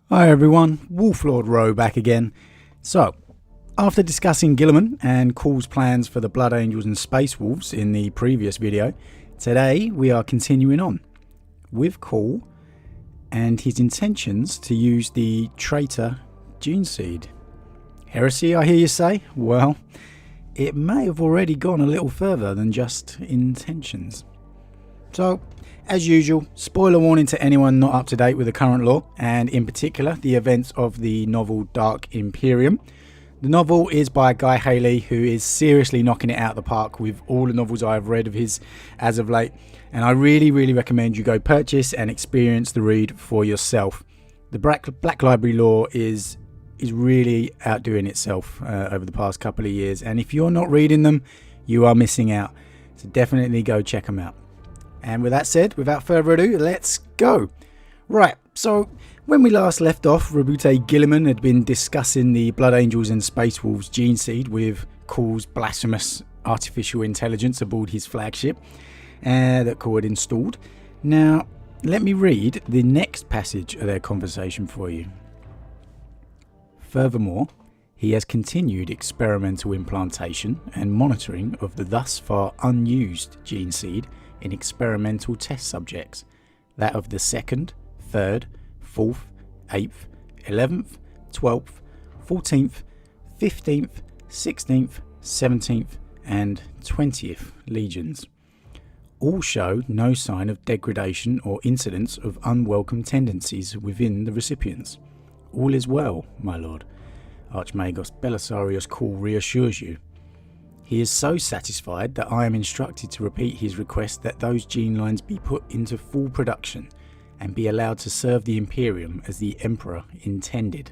Hi everyone, Lord Rho back again. So, after discussing Guilliman and Cawl's plans for the Blood Angels and Space Wolves in the previous video, today we are continuing on with Cawl and his intentions to use the Traitor Geneseed. Heresy, I hear you say? Well, it may have already gone a little further than just intentions. So, as usual, spoiler warning to anyone not up to date with the current lore, and in particular the events of the novel Dark Imperium. The novel is by Guy Haley, who is seriously knocking it out of the park with all the novels I've read of his as of late, and I really recommend you go purchase and experience the read for yourself. The Black Library lore is really outdoing itself over the past couple of years, and if you're not reading them, you are missing out. So definitely go check them out. And with that said, without further ado, let's go. Right, so when we last left off, Roboute Guilliman had been discussing the Blood Angels and Space Wolves Geneseed with Cawl's blasphemous artificial intelligence aboard his flagship that Cawl had installed. Now, let me read the next passage of their conversation for you. Furthermore, he has continued experimental implantation and monitoring of the thus far unused Geneseed in experimental test subjects, that of the 2nd, 3rd, 4th, 8th, 11th, 12th, 14th, 15th, 16th, 17th and 20th Legions. All show no sign of degradation or incidents of unwelcome tendencies within the recipients. All is well, my lord. Archmagos Belisarius Cawl reassures you. He is so satisfied that I am instructed to repeat his request that those gene lines be put into full production and be allowed to serve the Imperium as the Emperor intended.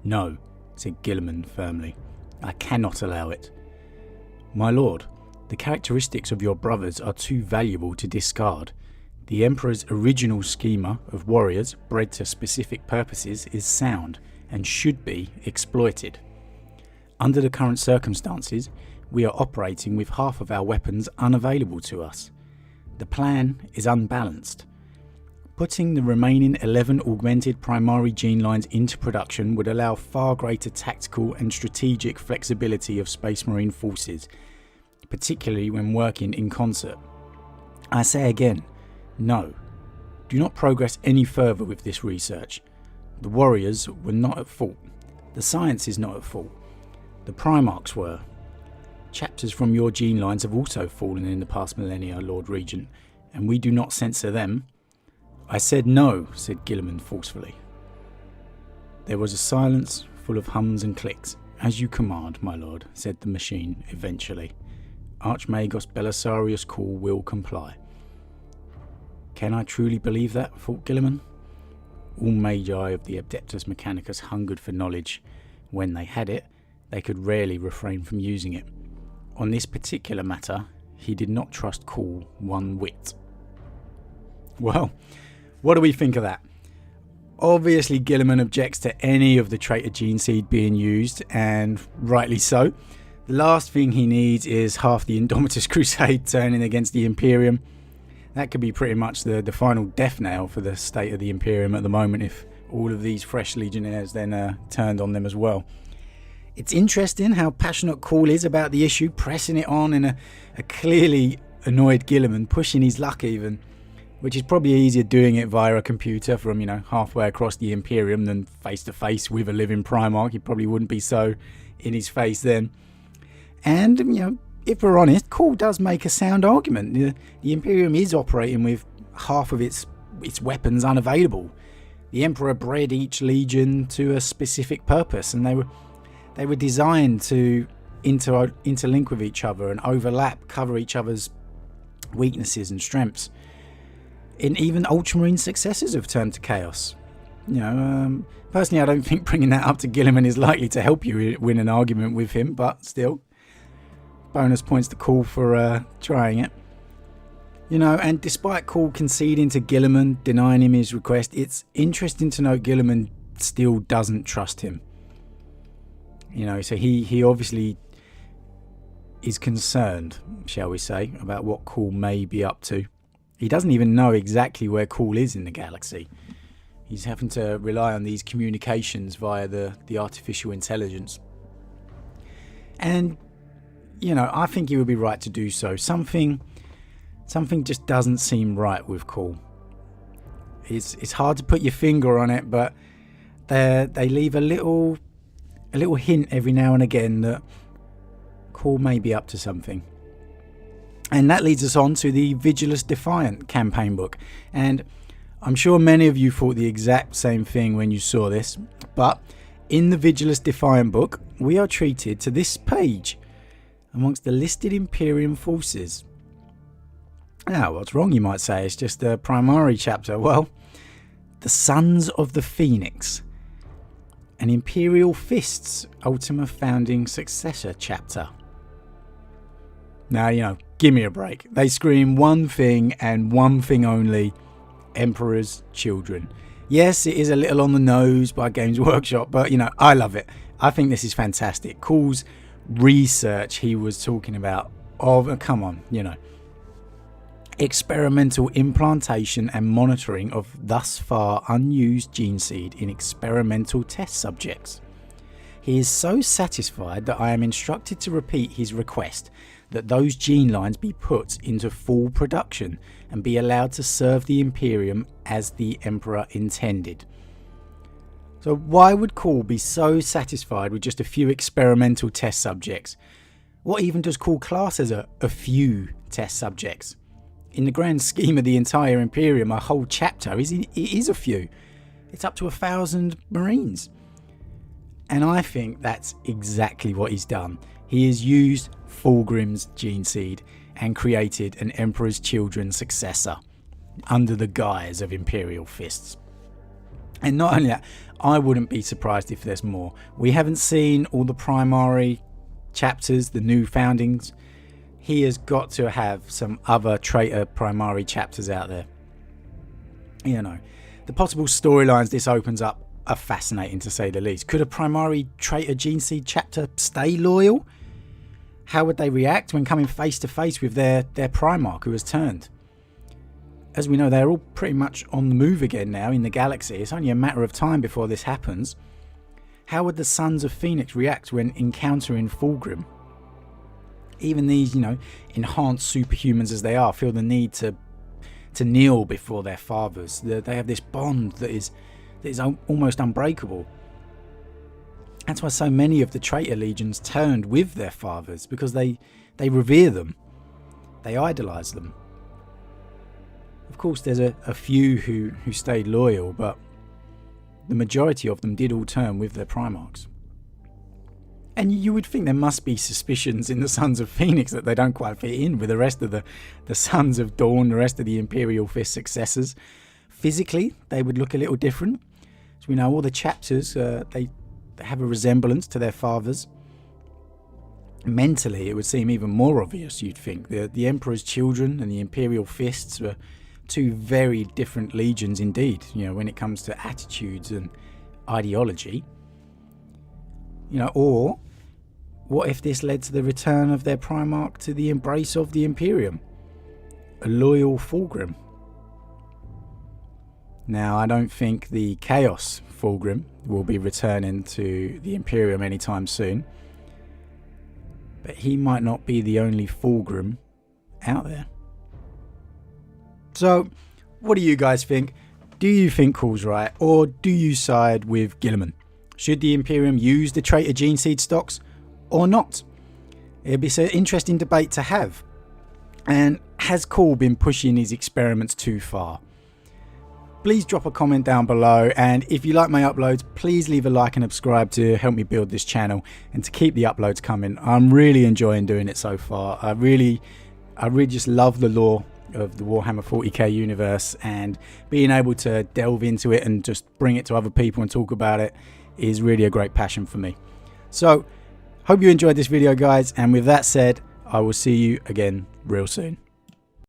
No, said Guilliman firmly. I cannot allow it. My lord, the characteristics of your brothers are too valuable to discard. The Emperor's original schema of warriors bred to specific purposes is sound and should be exploited. Under the current circumstances, we are operating with half of our weapons unavailable to us. The plan is unbalanced. Putting the remaining 11 augmented primary gene lines into production would allow far greater tactical and strategic flexibility of Space Marine forces, particularly when working in concert. I say again, no. Do not progress any further with this research. The warriors were not at fault. The science is not at fault. The Primarchs were. Chapters from your gene lines have also fallen in the past millennia, Lord Regent, and we do not censor them. I said no, said Guilliman forcefully. There was a silence full of hums and clicks. As you command, my lord, said the machine eventually. Archmagos Belisarius Cawl will comply. Can I truly believe that? Thought Guilliman. All magi of the Adeptus Mechanicus hungered for knowledge. When they had it, they could rarely refrain from using it. On this particular matter, he did not trust Cawl one whit. Well, what do we think of that? Obviously, Guilliman objects to any of the Traitor Geneseed being used, and rightly so. The last thing he needs is half the Indomitus Crusade turning against the Imperium. That could be pretty much the final death nail for the state of the Imperium at the moment if all of these fresh legionnaires then turned on them as well. It's interesting how passionate Cawl is about the issue, pressing it on, and a clearly annoyed Guilliman pushing his luck even, which is probably easier doing it via a computer from, halfway across the Imperium than face to face with a living Primarch. He probably wouldn't be so in his face then. And, if we're honest, Cawl does make a sound argument. The Imperium is operating with half of its weapons unavailable. The Emperor bred each legion to a specific purpose, and they were designed to interlink with each other and overlap, cover each other's weaknesses and strengths. And even Ultramarine successors have turned to chaos. Personally, I don't think bringing that up to Guilliman is likely to help you win an argument with him, but still, bonus points to Cawl for trying it. And despite Cawl conceding to Guilliman, denying him his request, it's interesting to note Guilliman still doesn't trust him. So he obviously is concerned, shall we say, about what Cawl may be up to. He doesn't even know exactly where Cawl is in the galaxy. He's having to rely on these communications via the artificial intelligence. And, you know, I think he would be right to do so. Something just doesn't seem right with Cawl. It's hard to put your finger on it, but they leave a little hint every now and again that Cawl may be up to something. And that leads us on to the Vigilus Defiant campaign book. And I'm sure many of you thought the exact same thing when you saw this, but in the Vigilus Defiant book, we are treated to this page amongst the listed Imperium forces. Now, what's wrong, you might say? It's just a Primaris chapter. Well, the Sons of the Phoenix, an Imperial Fists Ultima Founding successor chapter. Now, you know, give me a break. They scream one thing and one thing only: Emperor's Children. Yes, it is a little on the nose by Games Workshop, but, you know, I love it. I think this is fantastic. Cawl's research he was talking about come on, you know, experimental implantation and monitoring of thus far unused gene seed in experimental test subjects. He is so satisfied that I am instructed to repeat his request that those gene lines be put into full production and be allowed to serve the Imperium as the Emperor intended. So why would Cawl be so satisfied with just a few experimental test subjects? What even does Cawl class as a few test subjects? In the grand scheme of the entire Imperium, a whole chapter is a few. It's up to 1,000 Marines. And I think that's exactly what he's done. He has used Fulgrim's gene seed and created an Emperor's Children successor under the guise of Imperial Fists. And not only that, I wouldn't be surprised if there's more. We haven't seen all the Primaris chapters, the new foundings. He has got to have some other Traitor Primaris chapters out there. You know, the possible storylines this opens up are fascinating, to say the least. Could a Primaris Traitor Geneseed chapter stay loyal? How would they react when coming face to face with their Primarch who has turned? As we know, they're all pretty much on the move again now in the galaxy. It's only a matter of time before this happens. How would the Sons of Phoenix react when encountering Fulgrim? Even these, you know, enhanced superhumans as they are, feel the need to kneel before their fathers. They have this bond that is almost unbreakable. That's why so many of the traitor legions turned with their fathers, because they revere them, they idolize them. Of course, there's a few who stayed loyal, but the majority of them did all turn with their Primarchs. And you would think there must be suspicions in the Sons of Phoenix that they don't quite fit in with the rest of the Sons of Dawn, the rest of the Imperial Fist successors. Physically, they would look a little different. As we know, all the chapters, they have a resemblance to their fathers. Mentally, it would seem even more obvious, you'd think. The Emperor's Children and the Imperial Fists were two very different legions indeed, you know, when it comes to attitudes and ideology. You know, or what if this led to the return of their Primarch to the embrace of the Imperium? A loyal Fulgrim. Now, I don't think the Chaos Fulgrim will be returning to the Imperium anytime soon, but he might not be the only Fulgrim out there. So, what do you guys think? Do you think Cawl's right, or do you side with Guilliman? Should the Imperium use the Traitor Geneseed stocks or not? It'd be an interesting debate to have. And has Cawl been pushing his experiments too far? Please drop a comment down below, and if you like my uploads, please leave a like and subscribe to help me build this channel and to keep the uploads coming. I'm really enjoying doing it so far. I really just love the lore of the Warhammer 40k universe, and being able to delve into it and just bring it to other people and talk about it is really a great passion for me. So, hope you enjoyed this video, guys, and with that said, I will see you again real soon.